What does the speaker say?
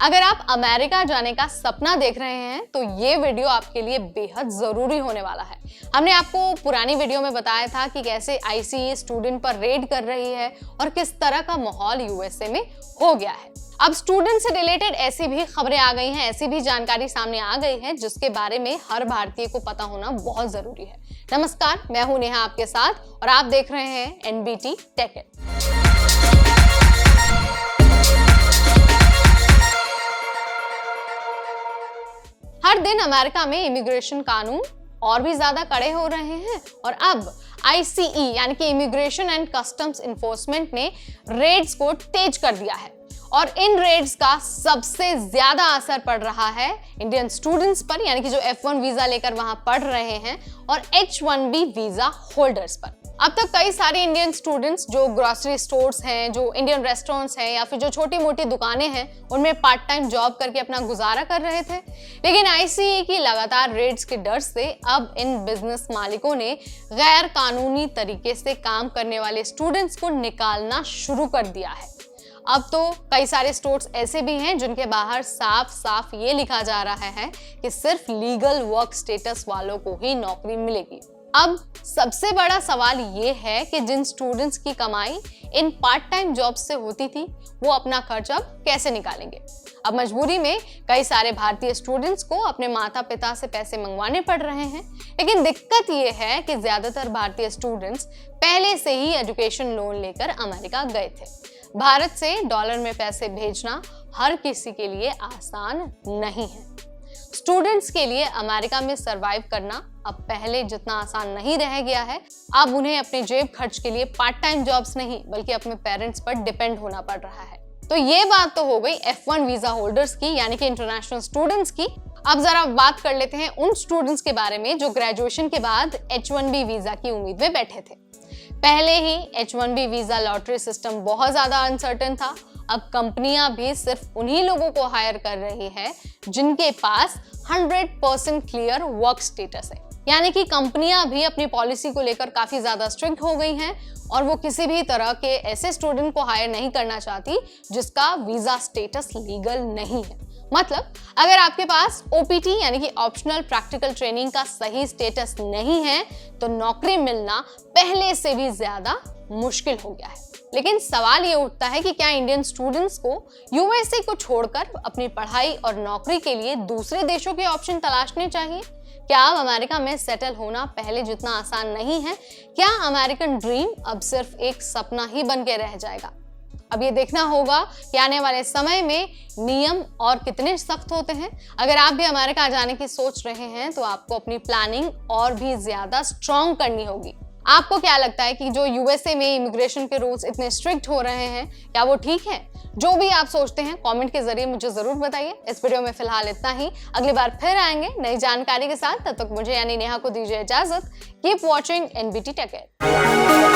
अगर आप अमेरिका जाने का सपना देख रहे हैं तो ये वीडियो आपके लिए बेहद जरूरी होने वाला है। हमने आपको पुरानी वीडियो में बताया था कि कैसे आईसीई स्टूडेंट पर रेड कर रही है और किस तरह का माहौल यूएसए में हो गया है। अब स्टूडेंट से रिलेटेड ऐसी भी खबरें आ गई हैं, ऐसी भी जानकारी सामने आ गई है जिसके बारे में हर भारतीय को पता होना बहुत जरूरी है। नमस्कार, मैं हूं नेहा आपके साथ और आप देख रहे हैं एनबीटी टेक इट। हर दिन अमेरिका में इमिग्रेशन कानून और भी ज्यादा कड़े हो रहे हैं और अब आईसीई यानी कि इमिग्रेशन एंड कस्टम्स इन्फोर्समेंट ने रेड्स को तेज कर दिया है और इन रेड्स का सबसे ज्यादा असर पड़ रहा है इंडियन स्टूडेंट्स पर, यानी कि जो F1 वीजा लेकर वहां पढ़ रहे हैं, और H1B वीजा होल्डर्स पर। अब तक कई सारे इंडियन स्टूडेंट्स जो ग्रोसरी स्टोर्स हैं, जो इंडियन रेस्टोरेंट्स हैं या फिर जो छोटी मोटी दुकानें हैं, उनमें पार्ट टाइम जॉब करके अपना गुजारा कर रहे थे। लेकिन आईसीई की लगातार रेड्स के डर से अब इन बिजनेस मालिकों ने गैर कानूनी तरीके से काम करने वाले स्टूडेंट्स को निकालना शुरू कर दिया है। अब तो कई सारे स्टोर्स ऐसे भी हैं जिनके बाहर साफ साफ ये लिखा जा रहा है कि सिर्फ लीगल वर्क स्टेटस वालों को ही नौकरी मिलेगी। अब सबसे बड़ा सवाल ये है कि जिन स्टूडेंट्स की कमाई इन पार्ट टाइम जॉब से होती थी, वो अपना खर्च अब कैसे निकालेंगे। अब मजबूरी में कई सारे भारतीय स्टूडेंट्स को अपने माता पिता से पैसे मंगवाने पड़ रहे हैं। लेकिन दिक्कत ये है कि ज्यादातर भारतीय स्टूडेंट्स पहले से ही एजुकेशन लोन लेकर अमेरिका गए थे। भारत से डॉलर में पैसे भेजना हर किसी के लिए आसान नहीं है। स्टूडेंट्स के लिए अमेरिका में सरवाइव करना अब पहले जितना आसान नहीं रह गया है। अब उन्हें अपने जेब खर्च के लिए पार्ट टाइम जॉब्स नहीं बल्कि अपने पेरेंट्स पर डिपेंड होना पड़ रहा है। तो ये बात तो हो गई F1 वीजा होल्डर्स की, यानी कि इंटरनेशनल स्टूडेंट्स की। अब जरा बात कर लेते हैं उन स्टूडेंट्स के बारे में जो ग्रेजुएशन के बाद H1B वीजा की उम्मीद में बैठे थे। पहले ही H1B वीजा लॉटरी सिस्टम बहुत ज्यादा अनसर्टेन था। अब कंपनियां भी सिर्फ उन्हीं लोगों को हायर कर रही है जिनके पास 100% क्लियर वर्क स्टेटस है, यानी कि कंपनियां भी अपनी पॉलिसी को लेकर काफी ज्यादा स्ट्रिक्ट हो गई हैं और वो किसी भी तरह के ऐसे स्टूडेंट को हायर नहीं करना चाहती जिसका वीजा स्टेटस लीगल नहीं है। मतलब अगर आपके पास OPT यानी कि ऑप्शनल प्रैक्टिकल ट्रेनिंग का सही स्टेटस नहीं है तो नौकरी मिलना पहले से भी ज्यादा मुश्किल हो गया है। लेकिन सवाल ये उठता है कि क्या इंडियन स्टूडेंट्स को यूएसए को छोड़कर अपनी पढ़ाई और नौकरी के लिए दूसरे देशों के ऑप्शन तलाशने चाहिए? क्या अब अमेरिका में सेटल होना पहले जितना आसान नहीं है? क्या अमेरिकन ड्रीम अब सिर्फ एक सपना ही बन के रह जाएगा? अब ये देखना होगा कि आने वाले समय में नियम और कितने सख्त होते हैं। अगर आप भी अमेरिका जाने की सोच रहे हैं तो आपको अपनी प्लानिंग और भी ज्यादा स्ट्रॉन्ग करनी होगी। आपको क्या लगता है कि जो यूएसए में इमिग्रेशन के रूल्स इतने स्ट्रिक्ट हो रहे हैं, क्या वो ठीक है? जो भी आप सोचते हैं कमेंट के जरिए मुझे जरूर बताइए। इस वीडियो में फिलहाल इतना ही। अगली बार फिर आएंगे नई जानकारी के साथ। तब तक मुझे यानी नेहा को दीजिए इजाजत। Keep watching NBT tech it.